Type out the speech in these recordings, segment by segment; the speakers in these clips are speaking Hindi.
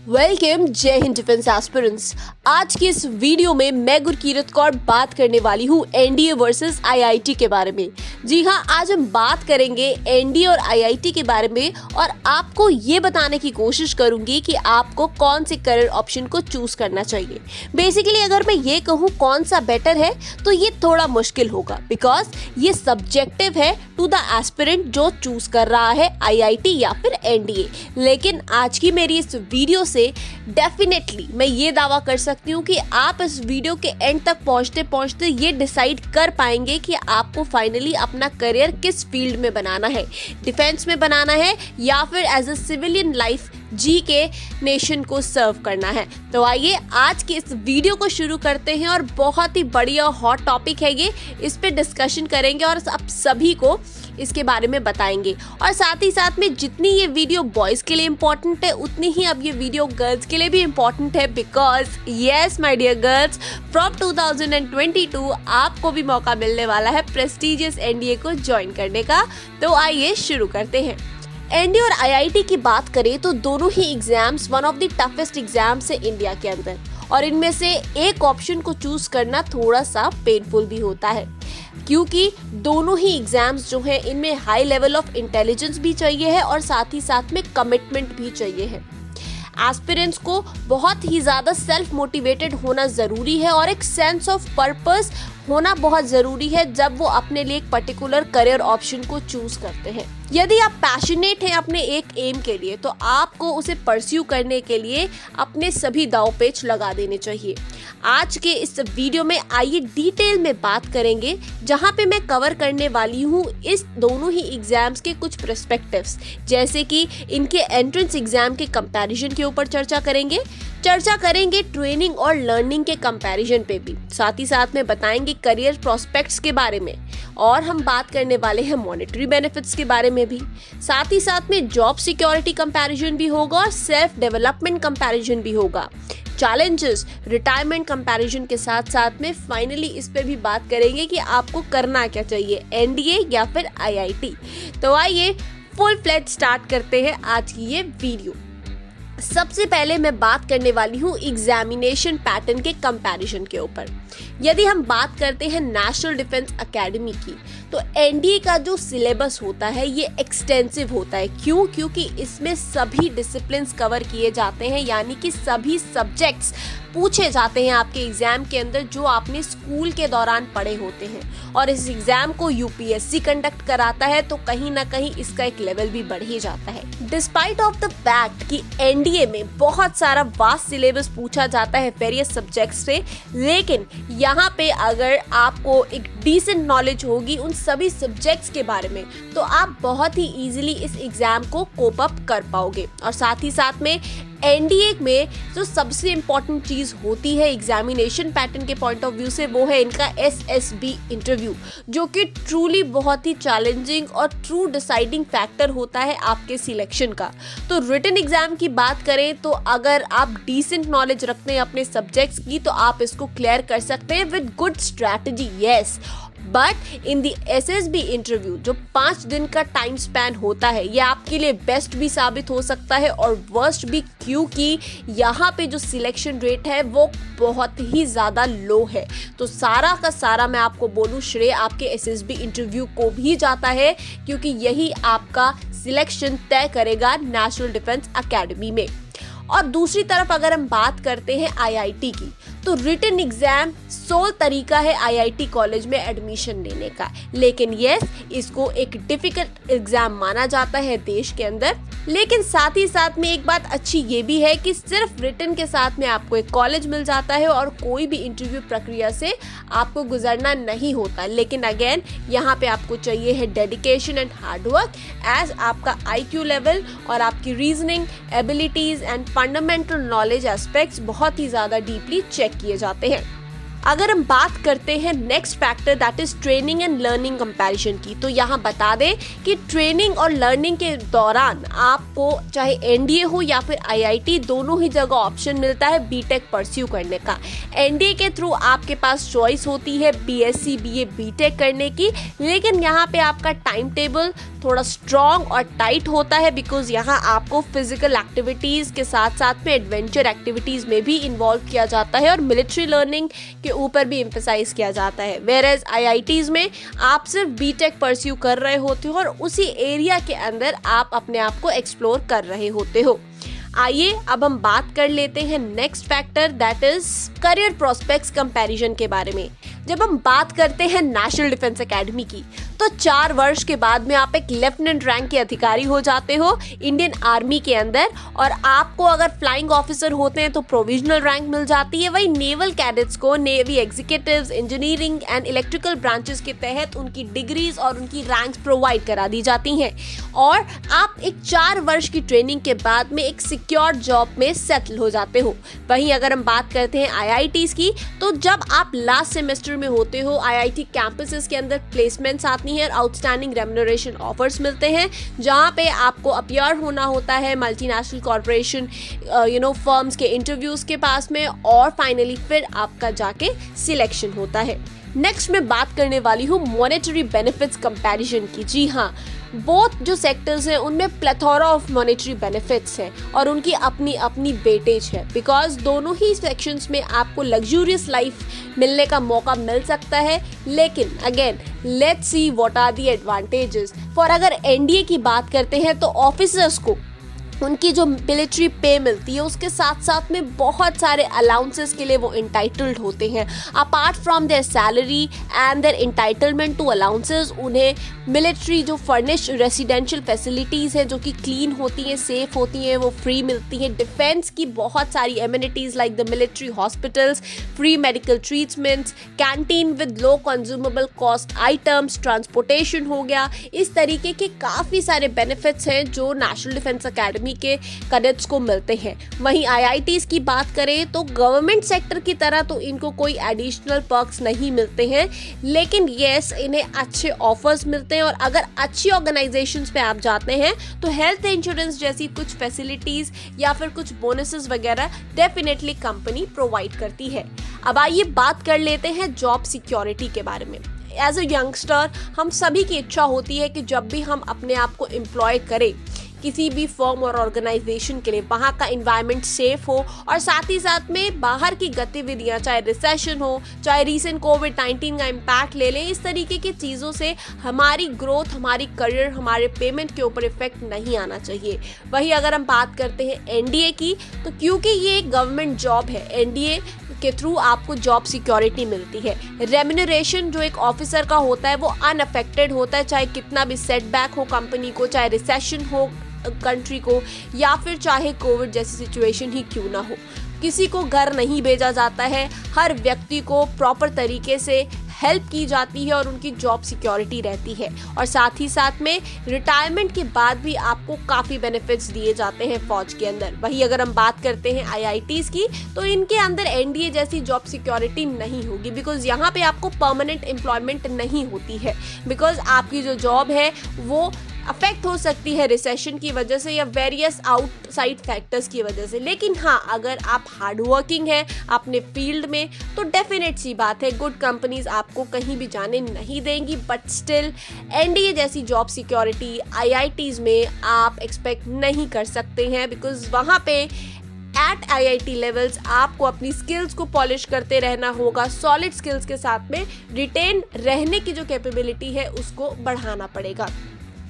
वेलकम जय हिंद डिफेंस एस्पिरेंट्स। आज की इस वीडियो में मैं गुरकीरत कौर बात करने वाली हूँ एनडीए वर्सेस आईआईटी के बारे में। जी हाँ, आज हम बात करेंगे एनडीए और आईआईटी के बारे में और आपको ये बताने की कोशिश करूंगी कि आपको कौन से करियर ऑप्शन को चूज करना चाहिए। बेसिकली अगर मैं ये कहूँ कौन सा बेटर है तो ये थोड़ा मुश्किल होगा, बिकॉज ये सब्जेक्टिव है टू द एस्पिरेंट जो चूज कर रहा है आईआईटी या फिर एनडीए। लेकिन आज की मेरी इस वीडियो से डेफिनेटली मैं ये दावा कर सकती हूँ कि आप इस वीडियो के एंड तक पहुंचते पहुंचते ये डिसाइड कर पाएंगे कि आपको फाइनली अपना करियर किस फील्ड में बनाना है, डिफेंस में बनाना है या फिर एज अ सिविलियन लाइफ जी के नेशन को सर्व करना है। तो आइए आज की इस वीडियो को शुरू करते हैं और बहुत ही बढ़िया हॉट टॉपिक है ये, इस पे डिस्कशन करेंगे और आप सभी को इसके बारे में बताएंगे। और साथ ही साथ में जितनी ये वीडियो बॉयज के लिए इम्पोर्टेंट है उतनी ही अब ये वीडियो गर्ल्स के लिए भी इम्पोर्टेंट है, because yes my dear girls, from 2022 आपको भी मौका मिलने वाला है प्रेस्टिजियस एनडीए को ज्वाइन करने का। तो आइए शुरू करते हैं। एनडीए और आईआईटी की बात करें तो दोनों ही exams one of the toughest exams है इंडिया के अंदर, और इनमें से एक ऑप्शन को चूज करना थोड़ा सा पेनफुल भी होता है, क्योंकि दोनों ही एग्जाम्स जो हैं इनमें हाई लेवल ऑफ इंटेलिजेंस भी चाहिए है और साथ ही साथ में कमिटमेंट भी चाहिए है। एस्पिरेंट्स को बहुत ही ज़्यादा सेल्फ मोटिवेटेड होना ज़रूरी है और एक सेंस ऑफ पर्पस होना बहुत ज़रूरी है जब वो अपने लिए एक पर्टिकुलर करियर ऑप्शन को चूज करते हैं। यदि आप पैशनेट हैं अपने एक एम के लिए तो आपको उसे परस्यू करने के लिए अपने सभी दांव पेच लगा देने चाहिए। आज के इस वीडियो में आइए डिटेल में बात करेंगे, जहां पे मैं कवर करने वाली हूं इस दोनों ही एग्जाम्स के कुछ पर्सपेक्टिव्स, जैसे कि इनके एंट्रेंस एग्जाम के कंपैरिजन के ऊपर चर्चा करेंगे ट्रेनिंग और लर्निंग के कंपैरिजन पे भी, साथ ही साथ में बताएंगे करियर प्रोस्पेक्ट्स के बारे में, और हम बात करने वाले हैं मॉनेटरी बेनिफिट्स के बारे में भी। साथ ही साथ में जॉब सिक्योरिटी कंपैरिजन भी होगा और सेल्फ डेवलपमेंट कंपैरिजन भी होगा, चैलेंजेस, रिटायरमेंट कंपैरिजन के साथ साथ में फाइनली इस पे भी बात करेंगे कि आपको करना क्या चाहिए, एनडीए या फिर आईआईटी। तो आइए फुल फ्लेज स्टार्ट करते हैं आज की ये वीडियो। सबसे पहले मैं बात करने वाली हूँ एग्जामिनेशन पैटर्न के कंपैरिजन के ऊपर। यदि हम बात करते हैं नेशनल डिफेंस एकेडमी की, तो एनडीए का जो सिलेबस होता है ये एक्सटेंसिव होता है। क्यों? क्योंकि इसमें सभी डिसिप्लिन्स कवर किए जाते हैं, यानी कि सभी सब्जेक्ट्स पूछे जाते हैं आपके एग्जाम के अंदर जो आपने स्कूल के दौरान पढ़े होते हैं, और इस एग्जाम को यूपीएससी कंडक्ट कराता है, तो कहीं ना कहीं इसका एक लेवल भी बढ़ ही जाता है। डिस्पाइट ऑफ द फैक्ट कि एनडीए में बहुत सारा वास्ट सिलेबस पूछा जाता है वेरियस सब्जेक्ट्स से, लेकिन यहाँ पे अगर आपको एक डिसेंट नॉलेज होगी उन सभी सब्जेक्ट्स के बारे में तो आप बहुत ही इजीली इस एग्जाम को कोप अप कर पाओगे। और साथ ही साथ में एनडीए में जो सबसे इम्पॉर्टेंट चीज़ होती है एग्जामिनेशन पैटर्न के पॉइंट ऑफ व्यू से, वो है इनका एसएसबी इंटरव्यू, जो कि ट्रूली बहुत ही चैलेंजिंग और ट्रू डिसाइडिंग फैक्टर होता है आपके सिलेक्शन का। तो रिटन एग्जाम की बात करें तो अगर आप डिसेंट नॉलेज रखते हैं अपने सब्जेक्ट्स की तो आप इसको क्लियर कर सकते हैं with good strategy, yes. But in the SSB interview जो 5 दिन का टाइम स्पैन होता है, ये आपके लिए बेस्ट भी साबित हो सकता है और वर्स्ट भी, क्योंकि यहाँ पे जो सिलेक्शन रेट है वो बहुत ही ज़्यादा लो है। तो सारा का सारा मैं आपको बोलूँ श्रेय आपके एसएसबी इंटरव्यू को भी जाता है, क्योंकि यही आपका सिलेक्शन तय करेगा नेशनल डिफेंस एकेडमी में। और दूसरी तरफ अगर हम बात करते हैं आईआईटी की, तो रिटन एग्जाम सोल तरीका है आईआईटी कॉलेज में एडमिशन लेने का, लेकिन यस इसको एक डिफिकल्ट एग्जाम माना जाता है देश के अंदर। लेकिन साथ ही साथ में एक बात अच्छी ये भी है कि सिर्फ रिटन के साथ में आपको एक कॉलेज मिल जाता है और कोई भी इंटरव्यू प्रक्रिया से आपको गुजरना नहीं होता। लेकिन अगेन यहाँ पे आपको चाहिए है डेडिकेशन एंड हार्डवर्क, एज आपका आईक्यू लेवल और आपकी reasoning abilities and fundamental knowledge aspects बहुत ही ज़्यादा डीपली चेक किए जाते हैं। अगर हम बात करते हैं next factor that is training and learning comparison की, तो यहाँ बता दें कि ट्रेनिंग और लर्निंग के दौरान आपको चाहे एनडीए हो या फिर आईआईटी, दोनों ही जगह ऑप्शन मिलता है बीटेक परस्यू करने का। एनडीए के थ्रू आपके पास चॉइस होती है बीएससी बीए बीटेक करने की, लेकिन यहाँ पे आपका टाइम टेबल थोड़ा स्ट्रॉन्ग और टाइट होता है बिकॉज यहाँ आपको फिजिकल एक्टिविटीज के साथ साथ में एडवेंचर एक्टिविटीज में भी इन्वॉल्व किया जाता है और मिलिट्री लर्निंग के ऊपर भी एम्फेसाइज किया जाता है। वेयरएज आईआईटीज में आप सिर्फ बीटेक परस्यू कर रहे होते हो और उसी एरिया के अंदर आप अपने आप को एक्सप्लोर कर रहे होते हो। आइए अब हम बात कर लेते हैं next factor that is career prospects comparison के बारे में। जब हम बात करते हैं नेशनल डिफेंस एकेडमी की, तो 4 वर्ष के बाद में आप एक लेफ्टिनेंट रैंक के अधिकारी हो जाते हो इंडियन आर्मी के अंदर, और आपको अगर फ्लाइंग ऑफिसर होते हैं तो प्रोविजनल रैंक मिल जाती है। वही नेवल कैडेट्स को navy executives, engineering and electrical branches के तहत उनकी डिग्रीज और उनकी रैंक्स प्रोवाइड करा दी जाती हैं और आप एक 4 वर्ष की ट्रेनिंग के बाद में एक सिक्योर जॉब में सेटल हो जाते हो। वहीं अगर हम बात करते हैं आईआईटीज की, तो जब आप लास्ट सेमेस्टर में होते हो आईआईटी कैंपसेस के अंदर प्लेसमेंट्स आती हैं और आउटस्टैंडिंग रेम्युनरेशन ऑफर्स मिलते हैं, जहां पे आपको अपीयर होना होता है मल्टीनेशनल कॉर्पोरेशन फर्म्स के इंटरव्यूज के पास में, और फाइनली फिर आपका जाके सिलेक्शन होता है। नेक्स्ट मैं बात करने वाली हूँ मॉनेटरी बेनिफिट्स कंपैरिजन की। जी हाँ, बोथ जो सेक्टर्स हैं उनमें प्लेथोरा ऑफ मॉनेटरी बेनिफिट्स हैं और उनकी अपनी अपनी वेटेज है बिकॉज दोनों ही सेक्शंस में आपको लग्जूरियस लाइफ मिलने का मौका मिल सकता है। लेकिन again let's see what are the advantages for. अगर एनडीए की बात करते हैं तो ऑफिसर्स को उनकी जो मिलिट्री पे मिलती है उसके साथ साथ में बहुत सारे अलाउंसेस के लिए वो इंटाइटल्ड होते हैं। Apart from their salary and their entitlement to allowances, उन्हें मिलिट्री जो फर्निश्ड रेसिडेंशियल फैसिलिटीज़ हैं जो कि क्लीन होती हैं, सेफ होती हैं, वो फ्री मिलती हैं। डिफेंस की बहुत सारी amenities like the military hospitals, free medical treatments, canteen with low consumable cost items, transportation हो गया, इस तरीके के काफ़ी सारे बेनिफिट्स हैं जो नेशनल डिफेंस एकेडमी के कैडेट्स को मिलते हैं। वहीं आईआईटीज की बात करें तो गवर्नमेंट सेक्टर की तरह तो इनको कोई एडिशनल पर्क्स नहीं मिलते हैं, लेकिन यस इन्हें अच्छे ऑफर्स मिलते हैं और अगर अच्छी ऑर्गेनाइजेशंस पे आप जाते हैं तो हेल्थ इंश्योरेंस जैसी कुछ फैसिलिटीज या फिर कुछ बोनसेस वगैरह डेफिनेटली कंपनी प्रोवाइड करती है। अब आइए बात कर लेते हैं जॉब सिक्योरिटी के बारे में। एज अ यंगस्टर हम सभी की इच्छा होती है कि जब भी हम अपने आप को एम्प्लॉय करें किसी भी फर्म और ऑर्गेनाइजेशन के लिए, वहाँ का इन्वायरमेंट सेफ हो और साथ ही साथ में बाहर की गतिविधियाँ, चाहे रिसेशन हो, चाहे रीसेंट कोविड-19 का इम्पैक्ट ले लें, इस तरीके की चीज़ों से हमारी ग्रोथ, हमारी करियर, हमारे पेमेंट के ऊपर इफेक्ट नहीं आना चाहिए। वही अगर हम बात करते हैं एनडीए की, तो क्योंकि ये एक गवर्नमेंट जॉब है, एनडीए के थ्रू आपको जॉब सिक्योरिटी मिलती है। रेम्यूनरेशन जो एक ऑफिसर का होता है वो अनअफेक्टेड होता है, चाहे कितना भी सेटबैक हो कंपनी को, चाहे रिसेशन हो कंट्री को, या फिर चाहे कोविड जैसी सिचुएशन ही क्यों ना हो। किसी को घर नहीं भेजा जाता है, हर व्यक्ति को प्रॉपर तरीके से हेल्प की जाती है और उनकी जॉब सिक्योरिटी रहती है। और साथ ही साथ में रिटायरमेंट के बाद भी आपको काफ़ी बेनिफिट्स दिए जाते हैं फौज के अंदर। वही अगर हम बात करते हैं आईआईटीज़ की, तो इनके अंदर एनडीए जैसी जॉब सिक्योरिटी नहीं होगी बिकॉज यहाँ पे आपको परमानेंट एम्प्लॉयमेंट नहीं होती है, बिकॉज आपकी जो जॉब है वो अफेक्ट हो सकती है रिसेशन की वजह से या वेरियस आउटसाइड फैक्टर्स की वजह से। लेकिन हाँ, अगर आप हार्ड वर्किंग हैं अपने फील्ड में तो डेफिनेट सी बात है गुड कंपनीज आपको कहीं भी जाने नहीं देंगी। बट स्टिल एनडीए जैसी जॉब सिक्योरिटी आईआईटीज़ में आप एक्सपेक्ट नहीं कर सकते हैं बिकॉज वहाँ पे एट आईआईटी लेवल्स आपको अपनी स्किल्स को पॉलिश करते रहना होगा। सॉलिड स्किल्स के साथ में रिटेन रहने की जो कैपेबिलिटी है उसको बढ़ाना पड़ेगा।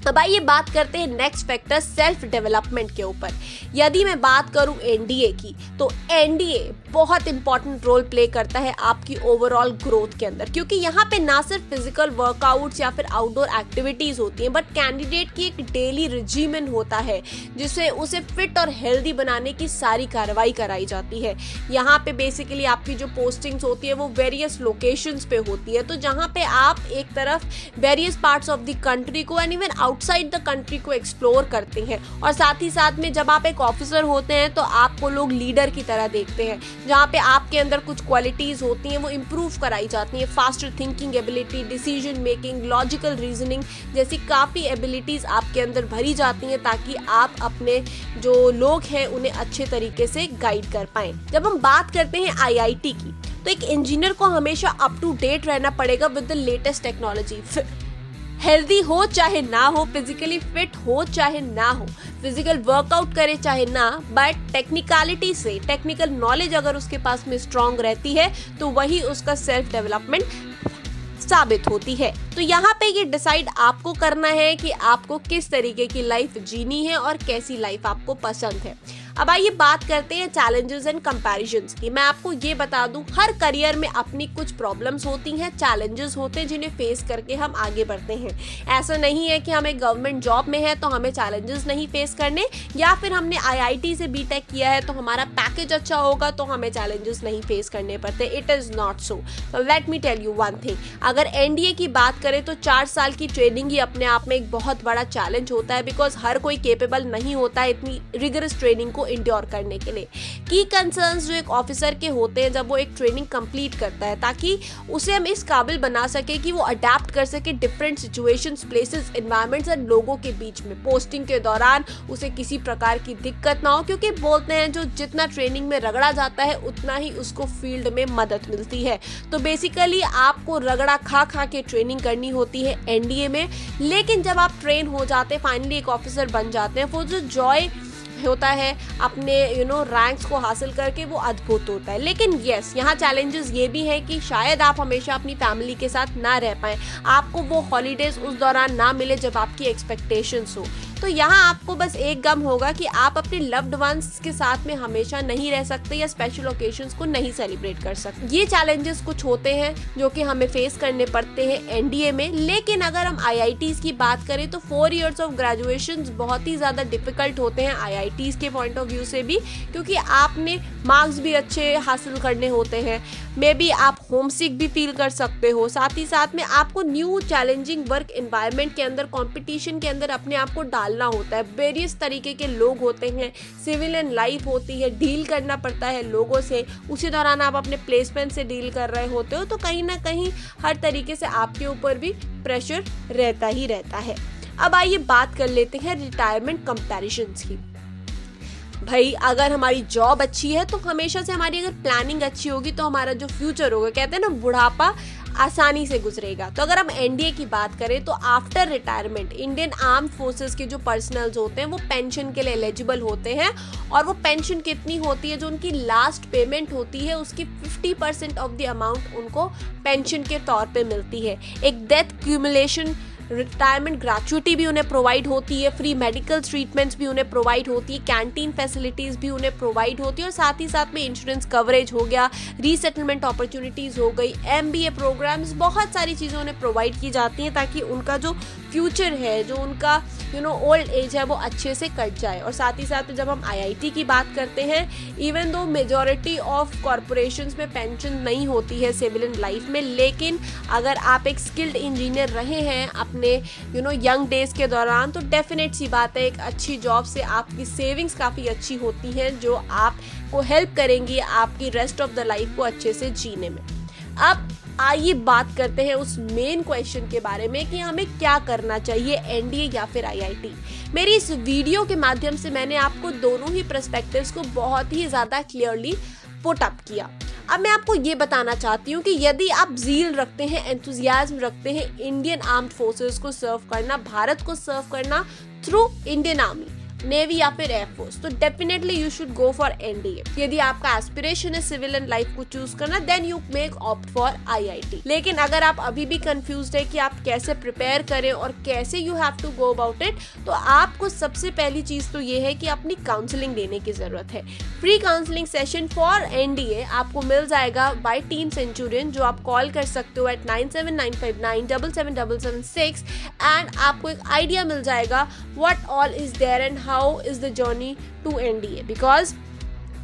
अब आइए बात करते हैं नेक्स्ट फैक्टर सेल्फ डेवलपमेंट के ऊपर। यदि मैं बात करूं एनडीए की, तो एनडीए बहुत इंपॉर्टेंट रोल प्ले करता है आपकी ओवरऑल ग्रोथ के अंदर, क्योंकि यहाँ पे ना सिर्फ फिजिकल वर्कआउट्स या फिर आउटडोर एक्टिविटीज होती हैं, बट कैंडिडेट की एक डेली रिजीमेंट होता है जिससे उसे फिट और हेल्दी बनाने की सारी कार्रवाई कराई जाती है। यहाँ पे बेसिकली आपकी जो पोस्टिंग्स होती है वो वेरियस लोकेशंस पे होती है, तो जहाँ पे आप एक तरफ various parts of the country को and even outside the country को एक्सप्लोर करते हैं। और साथ ही साथ में जब आप एक ऑफिसर होते हैं तो आपको लोग लीडर की तरह देखते हैं, जहाँ पे आपके अंदर कुछ क्वालिटीज होती हैं वो इम्प्रूव कराई जाती हैं। Faster thinking ability, decision making, logical reasoning जैसी काफ़ी एबिलिटीज़ आपके अंदर भरी जाती हैं ताकि आप अपने जो लोग हैं उन्हें अच्छे तरीके से गाइड कर पाएं। जब हम बात करते हैं IIT की, तो एक इंजीनियर को हमेशा अप टू डेट रहना पड़ेगा with the latest technology. Healthy हो चाहे ना हो, फिजिकली फिट हो चाहे ना हो, फिजिकल वर्कआउट करे चाहे ना, बट टेक्निकलिटी से, टेक्निकल नॉलेज अगर उसके पास में स्ट्रांग रहती है तो वही उसका सेल्फ डेवलपमेंट साबित होती है। तो यहाँ पे ये डिसाइड आपको करना है कि आपको किस तरीके की लाइफ जीनी है और कैसी लाइफ आपको पसंद है। अब आइए बात करते हैं चैलेंजेस एंड कंपैरिजंस की। मैं आपको ये बता दूं, हर करियर में अपनी कुछ प्रॉब्लम्स होती हैं, चैलेंजेस होते हैं जिन्हें फेस करके हम आगे बढ़ते हैं। ऐसा नहीं है कि हमें गवर्नमेंट जॉब में है तो हमें चैलेंजेस नहीं फेस करने, या फिर हमने IIT से BTech किया है तो हमारा पैकेज अच्छा होगा तो हमें चैलेंजेस नहीं फेस करने पड़ते। It is not so. Let me tell you one thing, अगर NDA की बात करें तो 4 साल की ट्रेनिंग ही अपने आप में एक बहुत बड़ा चैलेंज होता है, बिकॉज हर कोई केपेबल नहीं होता है इतनी रिगरस ट्रेनिंग को इंड्योर करने के लिए। की कंसर्न्स जो एक ऑफिसर के होते हैं जब वो एक ट्रेनिंग कंप्लीट करता है, ताकि उसे हम इस काबिल बना सके कि वो अडेप्ट कर सके डिफरेंट सिचुएशंस, प्लेसेस, एनवायरनमेंट्स और लोगों के बीच में। पोस्टिंग के दौरान उसे किसी प्रकार की दिक्कत ना हो, क्योंकि बोलते हैं जो जितना ट्रेनिंग में रगड़ा जाता है उतना ही उसको फील्ड में मदद मिलती है। तो बेसिकली आपको रगड़ा खा खा के ट्रेनिंग करनी होती है NDA में, लेकिन जब आप ट्रेन हो जाते हैं, फाइनली एक ऑफिसर बन जाते हैं, वो जो जॉय होता है अपने रैंक्स को हासिल करके, वो अद्भुत होता है। लेकिन यस, यहाँ चैलेंजेस ये भी है कि शायद आप हमेशा अपनी फैमिली के साथ ना रह पाएं, आपको वो हॉलीडेज उस दौरान ना मिले जब आपकी एक्सपेक्टेशंस हो। तो यहाँ आपको बस एक गम होगा कि आप अपने लव्ड वंस के साथ में हमेशा नहीं रह सकते या स्पेशल ओकेजन्स को नहीं सेलिब्रेट कर सकते। ये चैलेंजेस कुछ होते हैं जो कि हमें फेस करने पड़ते हैं NDA में। लेकिन अगर हम IITs की बात करें तो 4 इयर्स ऑफ ग्रेजुएशन बहुत ही ज़्यादा डिफिकल्ट होते हैं IITs के पॉइंट ऑफ व्यू से भी, क्योंकि आपने मार्क्स भी अच्छे हासिल करने होते हैं, मे बी आप होमसिक भी फील कर सकते हो। साथ ही साथ में आपको न्यू चैलेंजिंग वर्क एनवायरनमेंट के अंदर, कंपटीशन के अंदर अपने आप को डालना होता है। वेरियस तरीके के लोग होते हैं, सिविलियन लाइफ होती है, डील करना पड़ता है लोगों से। उसी दौरान आप अपने प्लेसमेंट से डील कर रहे होते हो, तो कहीं ना कहीं हर तरीके से आपके ऊपर भी प्रेशर रहता ही रहता है। अब आइए बात कर लेते हैं रिटायरमेंट कंपैरिजंस की। भाई अगर हमारी जॉब अच्छी है तो हमेशा से हमारी अगर प्लानिंग अच्छी होगी तो हमारा जो फ्यूचर होगा, कहते हैं ना, बुढ़ापा आसानी से गुजरेगा। तो अगर हम NDA की बात करें तो after retirement Indian arm forces के जो पर्सनल्स होते हैं वो पेंशन के लिए एलिजिबल होते हैं। और वो पेंशन कितनी होती है, जो उनकी लास्ट पेमेंट होती है उसकी 50% ऑफ द अमाउंट उनको पेंशन के तौर पे मिलती है। एक डेथ क्यूमुलेशन रिटायरमेंट ग्रेचुइटी भी उन्हें प्रोवाइड होती है, फ्री मेडिकल ट्रीटमेंट्स भी उन्हें प्रोवाइड होती है, कैंटीन फैसिलिटीज़ भी उन्हें प्रोवाइड होती है, और साथ ही साथ में इंश्योरेंस कवरेज हो गया, रीसेटलमेंट अपॉर्चुनिटीज़ हो गई, MBA प्रोग्राम्स, बहुत सारी चीज़ें उन्हें प्रोवाइड की जाती हैं ताकि उनका जो फ्यूचर है, जो उनका ओल्ड एज है, वो अच्छे से कट जाए। और साथ ही साथ जब हम IIT की बात करते हैं, even though majority of corporations में पेंशन नहीं होती है सिविलियन लाइफ में, लेकिन अगर आप एक स्किल्ड इंजीनियर रहे हैं अपने यंग डेज के दौरान, तो डेफिनेट सी बात है एक अच्छी जॉब से आपकी सेविंग्स काफ़ी अच्छी होती हैं, जो आपको हेल्प करेंगी आपकी रेस्ट ऑफ द लाइफ को अच्छे से जीने में। अब आइए बात करते हैं उस मेन क्वेश्चन के बारे में कि हमें क्या करना चाहिए, NDA या फिर IIT। मेरी इस वीडियो के माध्यम से मैंने आपको दोनों ही पर्सपेक्टिव्स को बहुत ही ज़्यादा क्लियरली पुट अप किया। अब मैं आपको ये बताना चाहती हूँ कि यदि आप ज़ील रखते हैं, एंथुजियाज्म रखते हैं इंडियन आर्म्ड फोर्सेस को सर्व करना, भारत को सर्व करना थ्रू इंडियन आर्मी, नेवी या फिर एयरफोर्स, तो definitely you should go for NDA। यदि आपका एस्पिरेशन है सिविलियन लाइफ को चूज करना, then you make opt for IIT। लेकिन अगर आप अभी भी कंफ्यूज्ड है कि आप कैसे प्रिपेयर करें और कैसे you have to go about it, तो आपको सबसे पहली चीज तो ये है कि अपनी काउंसलिंग लेने की जरूरत है। Free counselling session for NDA आपको मिल जाएगा बाय टीम सेंचुरियन, जो आप कॉल कर सकते हो एट 9795977776, एंड आपको एक आइडिया मिल जाएगा what all is there and how is the journey to NDA। Because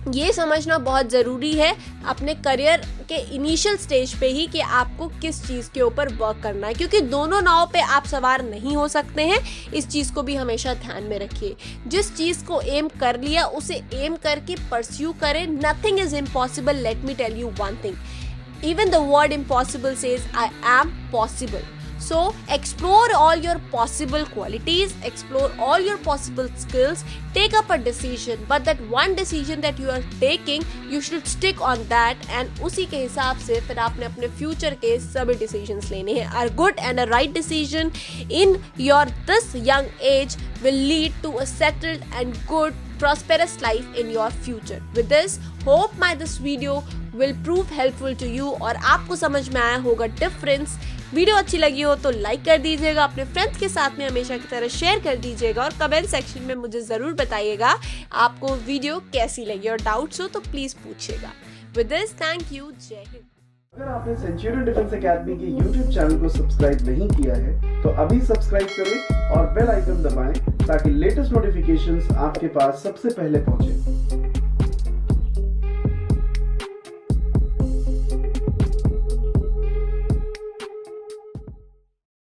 ये समझना बहुत ज़रूरी है अपने करियर के इनिशियल स्टेज पे ही कि आपको किस चीज़ के ऊपर वर्क करना है, क्योंकि दोनों नाव पे आप सवार नहीं हो सकते हैं। इस चीज़ को भी हमेशा ध्यान में रखिए। जिस चीज़ को एम कर लिया उसे एम करके परस्यू करें। Nothing is impossible, let me tell you one thing, even the word impossible says I am possible. So explore all your possible qualities, explore all your possible skills, take up a decision, but that one decision that you are taking, you should stick on that, and उसी के हिसाब से फिर आपने अपने फ्यूचर के सभी decisions लेने हैं। A good and a right decision in your this young age will lead to a settled and good prosperous life in your future. With this, hope my this video will prove helpful to you और आपको समझ में आया होगा डिफरेंस। वीडियो अच्छी लगी हो तो लाइक कर दीजिएगा, अपने फ्रेंड्स के साथ में हमेशा की तरह शेयर कर दीजिएगा और कमेंट सेक्शन में मुझे ज़रूर बताइएगा आपको वीडियो कैसी लगी, और डाउट्स हो तो प्लीज़ पूछिएगा। विद दिस, थैंक यू, जय हिंद। अगर आपने सेंचुरियन डिफेंस एकेडमी के YouTube चैनल को सब्सक्राइब नहीं किया है तो अभी सब्सक्राइब करें और बेल आइकन दबाएं ताकि लेटेस्ट नोटिफिकेशंस आपके पास सबसे पहले पहुंचे।